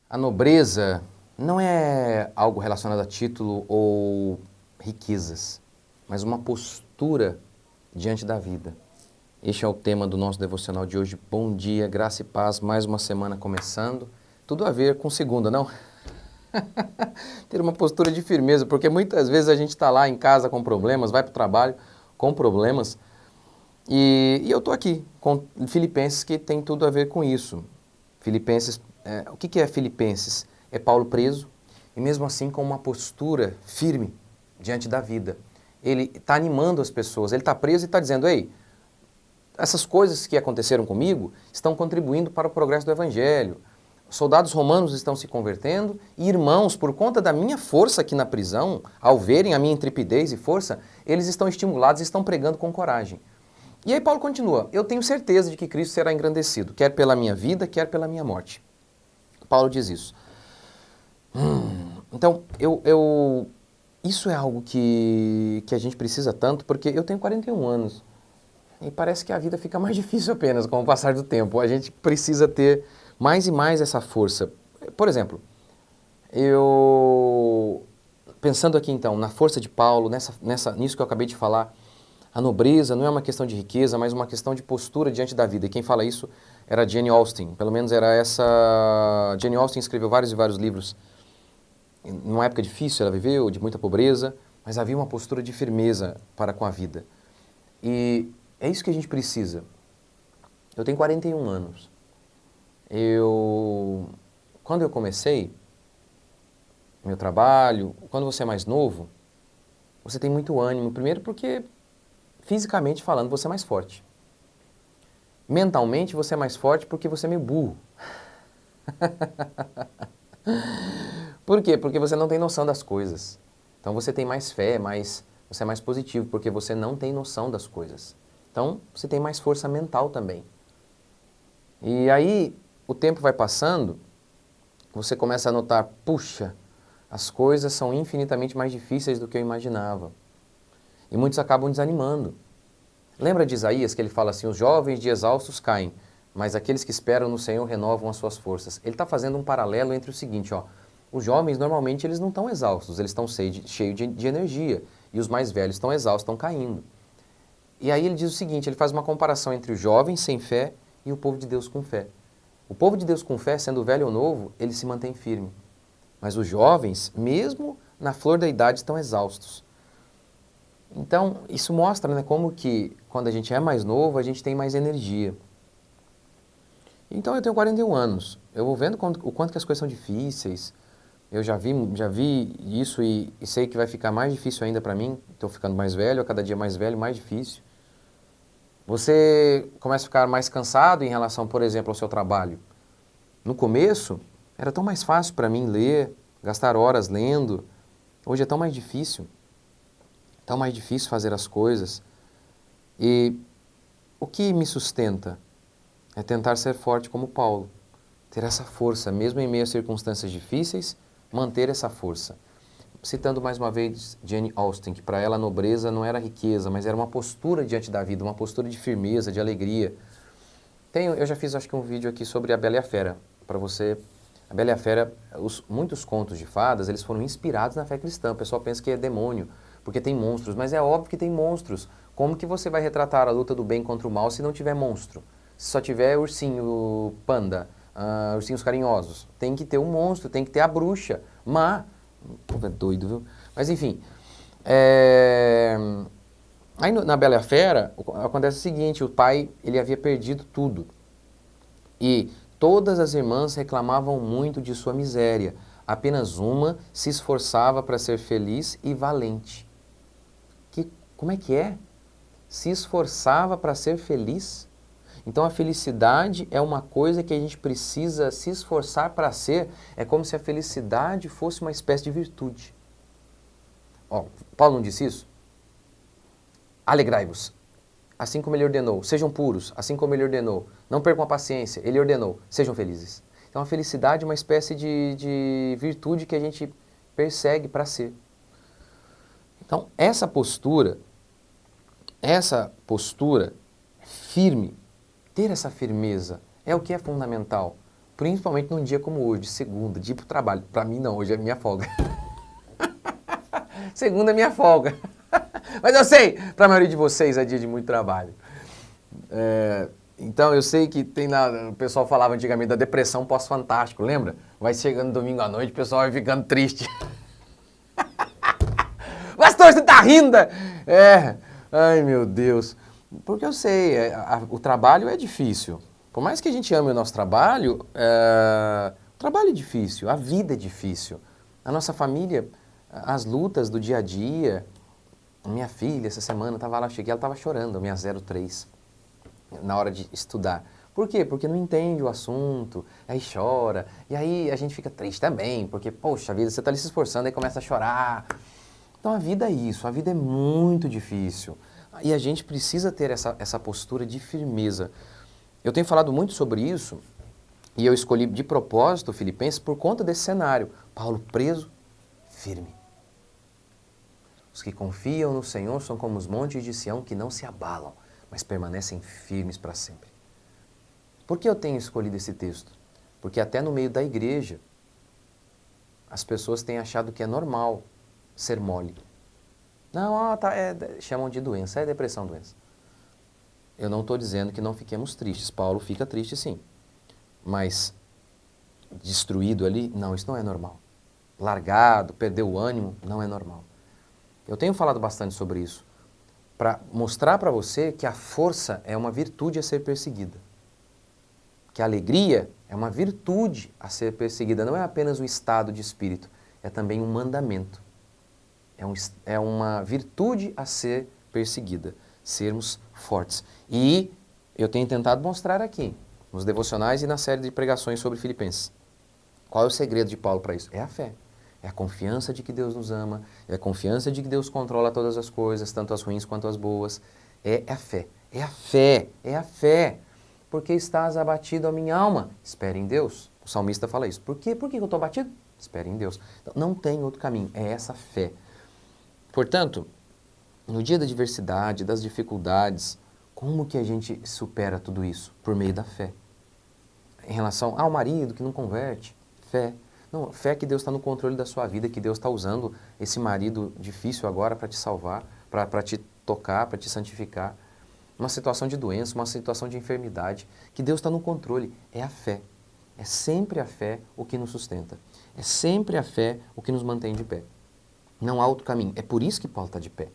A nobreza não é algo relacionado a título ou riquezas, mas uma postura diante da vida. Este é o tema do nosso devocional de hoje. Bom dia, graça e paz, mais uma semana começando. Tudo a ver com segunda, não? Ter uma postura de firmeza, porque muitas vezes a gente está lá em casa com problemas, vai para o trabalho com problemas, e eu estou aqui com Filipenses que tem tudo a ver com isso. Filipenses, o que é Filipenses? É Paulo preso e mesmo assim com uma postura firme diante da vida. Ele está animando as pessoas, ele está preso e está dizendo, ei, essas coisas que aconteceram comigo estão contribuindo para o progresso do Evangelho. Soldados romanos estão se convertendo e irmãos, por conta da minha força aqui na prisão, ao verem a minha intrepidez e força, eles estão estimulados e estão pregando com coragem. E aí Paulo continua, eu tenho certeza de que Cristo será engrandecido, quer pela minha vida, quer pela minha morte. Paulo diz isso. Então, isso é algo que a gente precisa tanto, porque eu tenho 41 anos e parece que a vida fica mais difícil apenas com o passar do tempo. A gente precisa ter mais e mais essa força. Por exemplo, pensando aqui então na força de Paulo, nisso que eu acabei de falar, a nobreza não é uma questão de riqueza, mas uma questão de postura diante da vida. E quem fala isso era Jane Austen, pelo menos era essa... Jane Austen escreveu vários e vários livros. Numa época difícil ela viveu, de muita pobreza, mas havia uma postura de firmeza para com a vida. E é isso que a gente precisa. Eu tenho 41 anos. Quando eu comecei meu trabalho, quando você é mais novo, você tem muito ânimo. Primeiro porque, fisicamente falando, você é mais forte. Mentalmente, você é mais forte porque você é meio burro. Por quê? Porque você não tem noção das coisas. Então você tem mais fé, você é mais positivo, porque você não tem noção das coisas. Então você tem mais força mental também. E aí o tempo vai passando, você começa a notar, puxa, as coisas são infinitamente mais difíceis do que eu imaginava. E muitos acabam desanimando. Lembra de Isaías que ele fala assim, os jovens de exaustos caem, mas aqueles que esperam no Senhor renovam as suas forças. Ele está fazendo um paralelo entre o seguinte, ó, os jovens normalmente eles não estão exaustos, eles estão cheios de energia, e os mais velhos estão exaustos, estão caindo. E aí ele diz o seguinte, ele faz uma comparação entre os jovens sem fé e o povo de Deus com fé. O povo de Deus com fé, sendo velho ou novo, ele se mantém firme. Mas os jovens, mesmo na flor da idade, estão exaustos. Então, isso mostra, né, como que quando a gente é mais novo, a gente tem mais energia. Então, eu tenho 41 anos. Eu vou vendo o quanto que as coisas são difíceis. Eu já vi isso e sei que vai ficar mais difícil ainda para mim. Estou ficando mais velho, a cada dia mais velho, mais difícil. Você começa a ficar mais cansado em relação, por exemplo, ao seu trabalho. No começo, era tão mais fácil para mim ler, gastar horas lendo. Hoje é tão mais difícil. Tão mais difícil fazer as coisas. E o que me sustenta é tentar ser forte como Paulo. Ter essa força, mesmo em meio a circunstâncias difíceis, manter essa força. Citando mais uma vez Jane Austen, que para ela a nobreza não era riqueza, mas era uma postura diante da vida, uma postura de firmeza, de alegria. Eu já fiz acho que um vídeo aqui sobre a Bela e a Fera, para você. A Bela e a Fera, muitos contos de fadas, eles foram inspirados na fé cristã. O pessoal pensa que é demônio, porque tem monstros, mas é óbvio que tem monstros. Como que você vai retratar a luta do bem contra o mal se não tiver monstro? Se só tiver ursinho, panda, ursinhos carinhosos. Tem que ter um monstro, tem que ter a bruxa, má. Pô, é doido, viu? Mas enfim, aí na Bela e a Fera acontece o seguinte, o pai ele havia perdido tudo e todas as irmãs reclamavam muito de sua miséria, apenas uma se esforçava para ser feliz e valente. Como é que é? Se esforçava para ser feliz? Então a felicidade é uma coisa que a gente precisa se esforçar para ser, é como se a felicidade fosse uma espécie de virtude. Ó, Paulo não disse isso? Alegrai-vos, assim como ele ordenou. Sejam puros, assim como ele ordenou. Não percam a paciência, ele ordenou. Sejam felizes. Então a felicidade é uma espécie de virtude que a gente persegue para ser. Então essa postura firme, ter essa firmeza, é o que é fundamental. Principalmente num dia como hoje, segunda, dia pro trabalho. Para mim não, hoje é minha folga. Segunda é minha folga. Mas eu sei, para a maioria de vocês é dia de muito trabalho. Então eu sei que o pessoal falava antigamente da depressão pós-fantástico, lembra? Vai chegando domingo à noite, o pessoal vai ficando triste. Pastor, você tá rindo? Ai meu Deus. Porque eu sei, o trabalho é difícil. Por mais que a gente ame o nosso trabalho, o trabalho é difícil, a vida é difícil. A nossa família, as lutas do dia a dia. Minha filha, essa semana, estava lá, eu cheguei, ela estava chorando, a minha 03, na hora de estudar. Por quê? Porque não entende o assunto, aí chora, e aí a gente fica triste também, porque, poxa vida, você está ali se esforçando, aí começa a chorar. Então a vida é isso, a vida é muito difícil. E a gente precisa ter essa postura de firmeza. Eu tenho falado muito sobre isso, e eu escolhi de propósito Filipenses por conta desse cenário. Paulo preso, firme. Os que confiam no Senhor são como os montes de Sião que não se abalam, mas permanecem firmes para sempre. Por que eu tenho escolhido esse texto? Porque até no meio da igreja, as pessoas têm achado que é normal ser mole. Não, chamam de doença, é depressão, doença. Eu não estou dizendo que não fiquemos tristes. Paulo fica triste sim. Mas destruído ali, não, isso não é normal. Largado, perdeu o ânimo, não é normal. Eu tenho falado bastante sobre isso, para mostrar para você que a força é uma virtude a ser perseguida. Que a alegria é uma virtude a ser perseguida, não é apenas um estado de espírito, é também um mandamento. É uma virtude a ser perseguida, sermos fortes. E eu tenho tentado mostrar aqui, nos devocionais e na série de pregações sobre Filipenses. Qual é o segredo de Paulo para isso? É a fé. É a confiança de que Deus nos ama, é a confiança de que Deus controla todas as coisas, tanto as ruins quanto as boas. É a fé, é a fé, é a fé. Porque estás abatido, a minha alma? Espere em Deus. O salmista fala isso. Por quê? Por que eu estou abatido? Espere em Deus. Então, não tem outro caminho, é essa fé. Portanto, no dia da adversidade, das dificuldades, como que a gente supera tudo isso? Por meio da fé. Em relação ao marido que não converte, fé. Não, fé que Deus está no controle da sua vida, que Deus está usando esse marido difícil agora para te salvar, para te tocar, para te santificar. Uma situação de doença, uma situação de enfermidade, que Deus está no controle. É a fé. É sempre a fé o que nos sustenta. É sempre a fé o que nos mantém de pé. Não há outro caminho. É por isso que Paulo está de pé.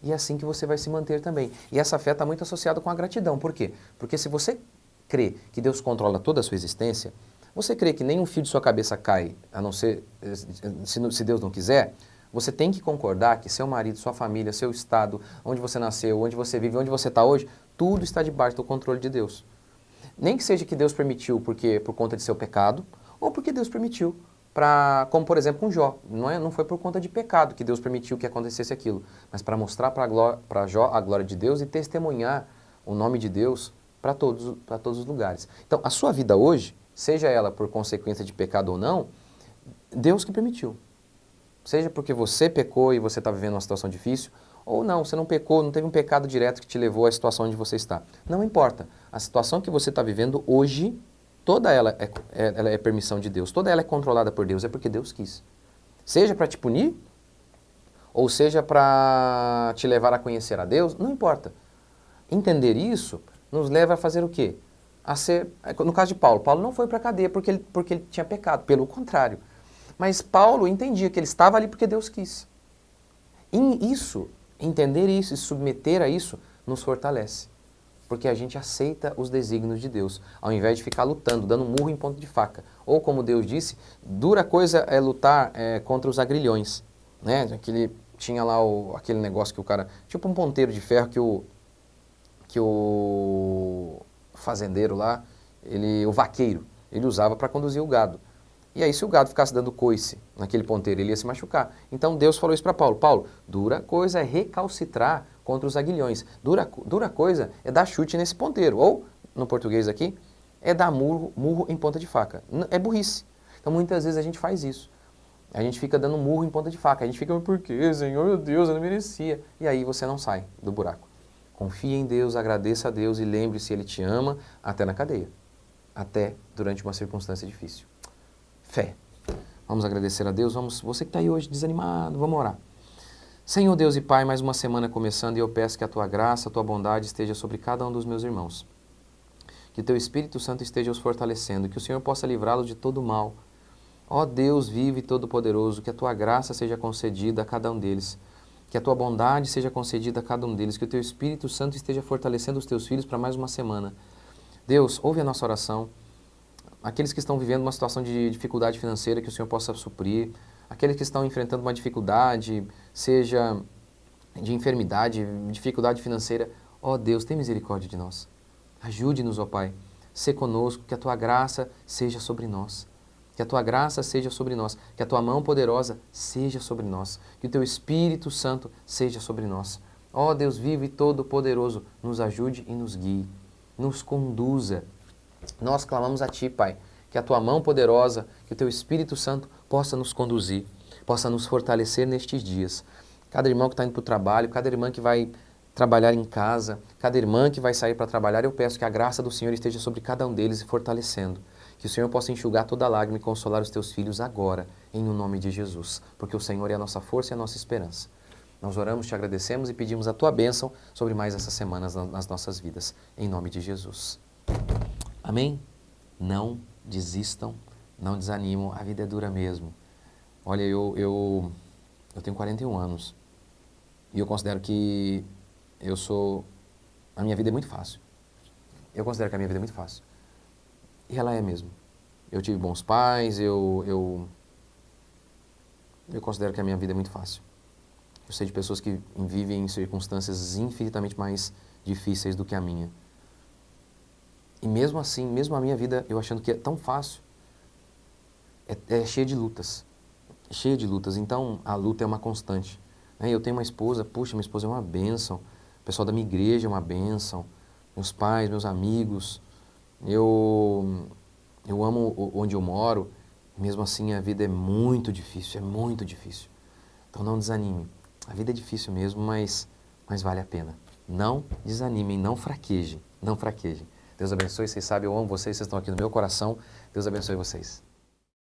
E é assim que você vai se manter também. E essa fé está muito associada com a gratidão. Por quê? Porque se você crê que Deus controla toda a sua existência, você crê que nenhum fio de sua cabeça cai, a não ser se Deus não quiser, você tem que concordar que seu marido, sua família, seu estado, onde você nasceu, onde você vive, onde você está hoje, tudo está debaixo do controle de Deus. Nem que seja que Deus permitiu por conta de seu pecado, ou porque Deus permitiu, como por exemplo com Jó. Não foi por conta de pecado que Deus permitiu que acontecesse aquilo, mas para mostrar para Jó a glória de Deus e testemunhar o nome de Deus para todos os lugares. Então, a sua vida hoje, seja ela por consequência de pecado ou não, Deus que permitiu. Seja porque você pecou e você está vivendo uma situação difícil, ou não, você não pecou, não teve um pecado direto que te levou à situação onde você está. Não importa. A situação que você está vivendo hoje, toda ela é permissão de Deus, toda ela é controlada por Deus, é porque Deus quis. Seja para te punir, ou seja para te levar a conhecer a Deus, não importa. Entender isso nos leva a fazer o quê? No caso de Paulo, Paulo não foi para a cadeia porque ele tinha pecado, pelo contrário. Mas Paulo entendia que ele estava ali porque Deus quis. E entender isso e submeter a isso, nos fortalece. Porque a gente aceita os desígnios de Deus, ao invés de ficar lutando, dando murro em ponta de faca. Ou como Deus disse, dura coisa é lutar contra os agrilhões. Né? Tinha lá aquele negócio que o cara... Tipo um ponteiro de ferro que o fazendeiro lá, o vaqueiro, ele usava para conduzir o gado. E aí, se o gado ficasse dando coice naquele ponteiro, ele ia se machucar. Então, Deus falou isso para Paulo. Paulo, dura coisa é recalcitrar contra os aguilhões. Dura coisa é dar chute nesse ponteiro. Ou, no português aqui, é dar murro em ponta de faca. É burrice. Então, muitas vezes a gente faz isso. A gente fica dando murro em ponta de faca. A gente fica, por quê, Senhor, meu Deus, eu não merecia. E aí você não sai do buraco. Confie em Deus, agradeça a Deus e lembre-se, Ele te ama até na cadeia. até durante uma circunstância difícil. Fé. Vamos agradecer a Deus. Você que está aí hoje desanimado, vamos orar. Senhor Deus e Pai, mais uma semana começando e eu peço que a Tua graça, a Tua bondade esteja sobre cada um dos meus irmãos. Que Teu Espírito Santo esteja os fortalecendo, que o Senhor possa livrá-los de todo mal. Ó Deus vivo e todo-poderoso, que a Tua graça seja concedida a cada um deles. Que a Tua bondade seja concedida a cada um deles. Que o Teu Espírito Santo esteja fortalecendo os Teus filhos para mais uma semana. Deus, ouve a nossa oração. Aqueles que estão vivendo uma situação de dificuldade financeira, que o Senhor possa suprir. Aqueles que estão enfrentando uma dificuldade, seja de enfermidade, dificuldade financeira. Ó Deus, tem misericórdia de nós. Ajude-nos, ó Pai. Sê conosco, que a Tua graça seja sobre nós. Que a Tua graça seja sobre nós. Que a Tua mão poderosa seja sobre nós. Que o Teu Espírito Santo seja sobre nós. Ó Deus vivo e todo-poderoso, nos ajude e nos guie. Nos conduza. Nós clamamos a Ti, Pai, que a Tua mão poderosa, que o Teu Espírito Santo possa nos conduzir, possa nos fortalecer nestes dias. Cada irmão que está indo para o trabalho, cada irmã que vai trabalhar em casa, cada irmã que vai sair para trabalhar, eu peço que a graça do Senhor esteja sobre cada um deles e fortalecendo. Que o Senhor possa enxugar toda lágrima e consolar os Teus filhos agora, em o nome de Jesus, porque o Senhor é a nossa força e a nossa esperança. Nós oramos, Te agradecemos e pedimos a Tua bênção sobre mais essas semanas nas nossas vidas, em nome de Jesus. Amém? Não desistam, não desanimam, a vida é dura mesmo. Olha, eu tenho 41 anos e eu considero que a minha vida é muito fácil. Eu considero que a minha vida é muito fácil. E ela é mesmo. Eu tive bons pais, eu considero que a minha vida é muito fácil. Eu sei de pessoas que vivem em circunstâncias infinitamente mais difíceis do que a minha. E mesmo assim, mesmo a minha vida, eu achando que é tão fácil, é cheia de lutas. É cheia de lutas. Então, a luta é uma constante. Eu tenho uma esposa, puxa, minha esposa é uma bênção. O pessoal da minha igreja é uma bênção. Meus pais, meus amigos. Eu amo onde eu moro. Mesmo assim, a vida é muito difícil, é muito difícil. Então, não desanime. A vida é difícil mesmo, mas vale a pena. Não desanimem, não fraquejem, não fraquejem. Deus abençoe, vocês sabem, eu amo vocês estão aqui no meu coração. Deus abençoe vocês.